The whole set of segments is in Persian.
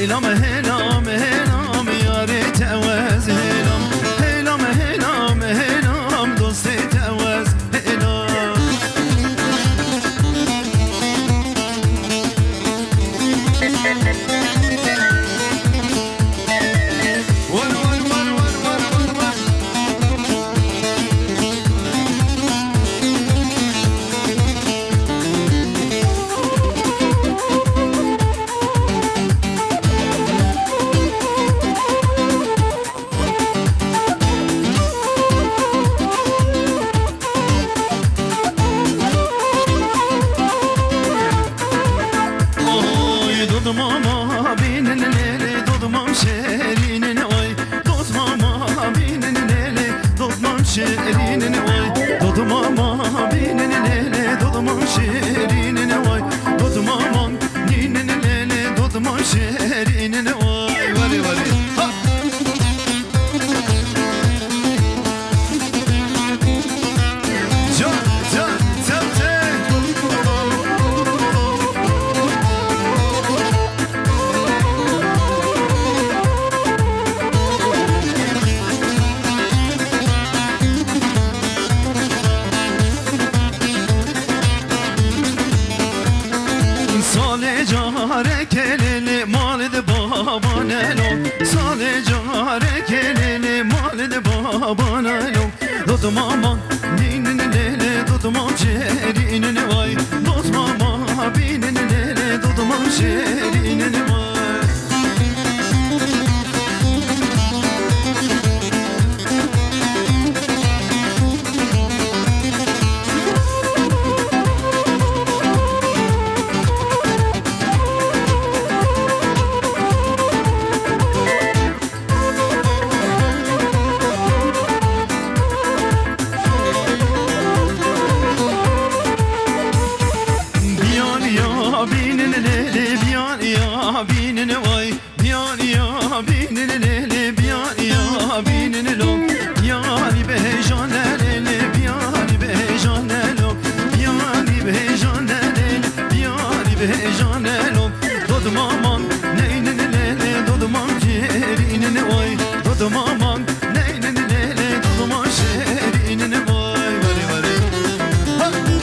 هلام هلام هلام یاری تعوز هلام هلام هلام هلام دوستی تعوز هلام şirinine vay Dodum ama binin lele Dodum şirinine vay Dodum aman ninin lele Dodum şirinine vay Vali vali ha Can can can Sale kelele mal de babana lo Sale care kelele mal de babana lo Dodum aman ninin lele Dodum şerinin vay Dodum aman binin lele Dodum şerinin vay binin vay biyan ya binin lele biyan ya binin lo biyani bejan lele biyani bejan lo biyani bejan lele biyani bejan lo dodum aman neynin lele dodum şerinin vay dodum aman neynin lele dodum şerinin vay vali vali ha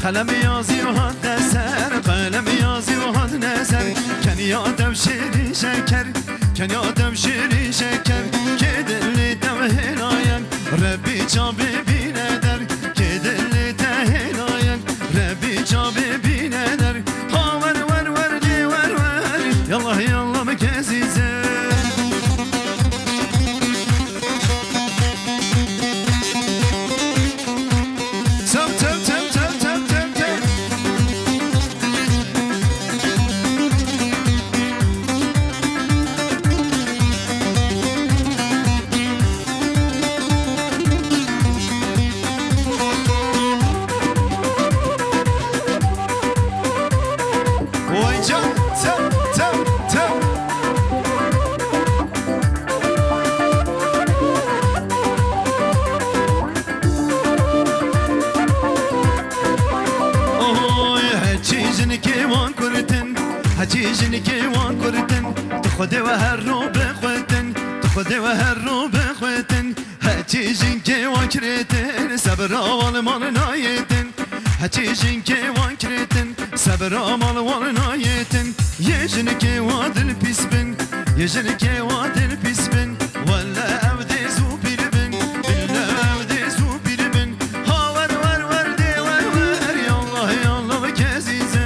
قلم یازی و هات نسر قلم یازی و هات نسر کن یادم شیری شکر کن یادم شیری شکر که دلی دم هلایم ربی جا ببینه در که دلی ده هلایم ربی جا ببینه در ها ور ور ور دی ور ور یالله یالله مکزیزه حجیجنی که وان کردن تو خود و هر رو بخوتن تو خود و هر رو بخوتن حجیجن که وان کردن صبر آوال مال نایتن حجیجن که وان کردن صبر آوال مال نایتن یه جنی که وادل پیس بن یه جنی که وادل پیس بن ولا عبد زو بیر بن بلا عبد زو بیر بن ها ور ور ور دی ور ور یا الله یا الله کزیزه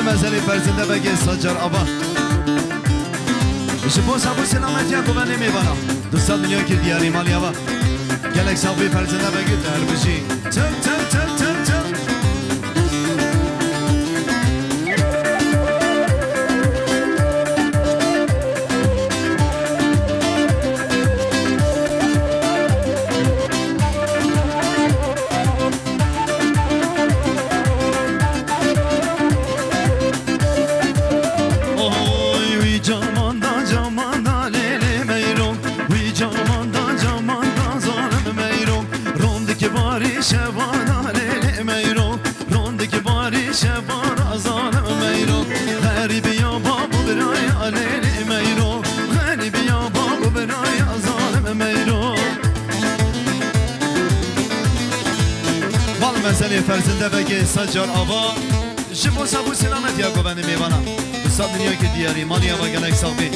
مزلی فرزنده بگه ساجر آبا شبو سابو سلامتی ها گوه نمیبانم دوستان دنیا که دیاری مالی آبا گلک سابوی فرزنده بگه در بشی تب تب تب شبانا لیل میرو روندک باری شبانا زالم میرو غریبی یا بابو برای لیل میرو غریبی یا بابو برای زالم میرو مال مسئله فرزنده بگه سجار آبا جبو سبو سلامت یا گوبنی میبانم بساد دنیا که دیاری مالی آبا گلک ساقی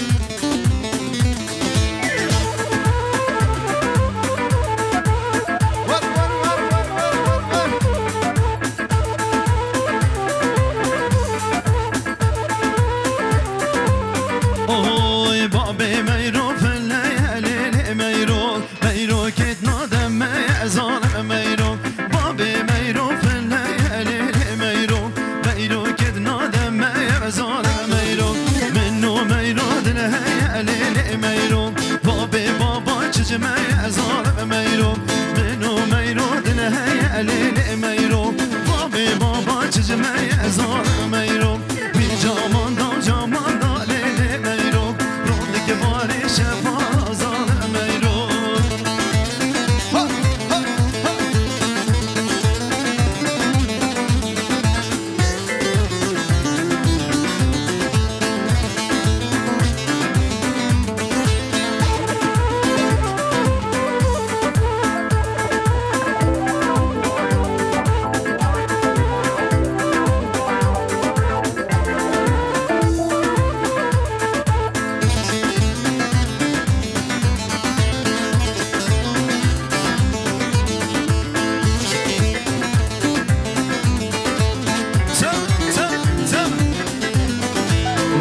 اوی بابی میرو فله لیل میرو میرو کت نادم میزانم میرو بابی میرو فله لیل میرو میرو کت نادم میزانم میرو منو میرو دله لیل میرو بابی بابا چج میزانم میرو منو میرو دله لیل میرو بابی بابا چج میزانم میرو بی جامان دا جامان دا لیل میرو روندک باری شبانا زالم میرو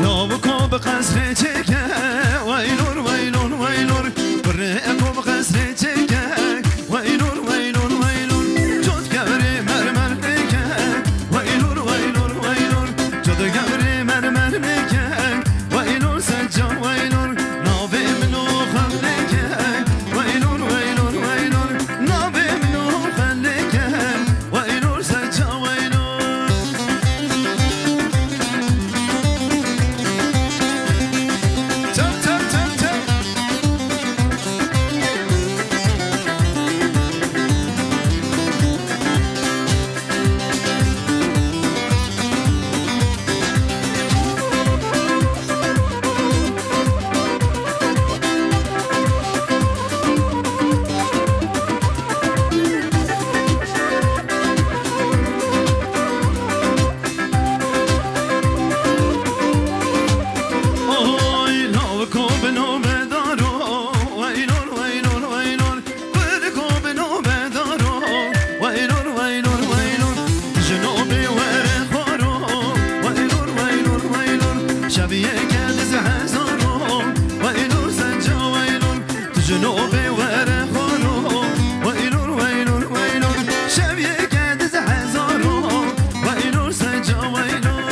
نابکو به قصر چکه ویلور ویلور ویلور برئکو به قصر چکه ویلور ویلور ویلور جد گبری مرمر بکه ویلور ویلور ویلور جد گبری مرمر بکه ویلور سجا ویلور نابی منو خلکه ویلور ویلور ویلور نابی منو خلکه ویلور سجا ویلور اوی نوکو بنو بدارو ویلور ویلور ویلور برکو بنو بدارو ویلور ویلور ویلور جنوبی وره خورو ویلور ویلور ویلور شبیه کدز هزارو ویلور سنجا ویلور جنوبی وره خورو ویلور ویلور ویلور شبیه کدز هزارو ویلور سنجا ویلور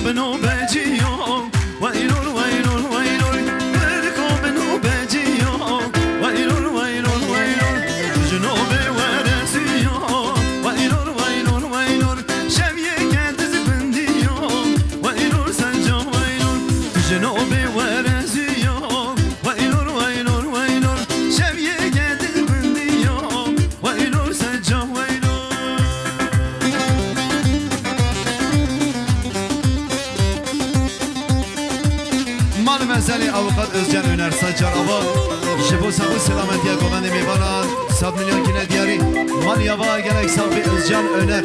بنو بجیو ویلور ویلور ویلور برکو بنو بجیو ویلور ویلور ویلور جنوب ورسیو ویلور ویلور ویلور شبیه کدز بندیو ویلور سنجا ویلور جنوب ورسیو ویلور ویلور ویلور شبیه کدز بندیو ویلور سنجا ویلور مال مسئله اوقات özcan öner سجار آبا جبو سبو سلامت یا گوبنی میبانم 100 میلیون کیله دیاری مال یابا گلک ساقی özcan öner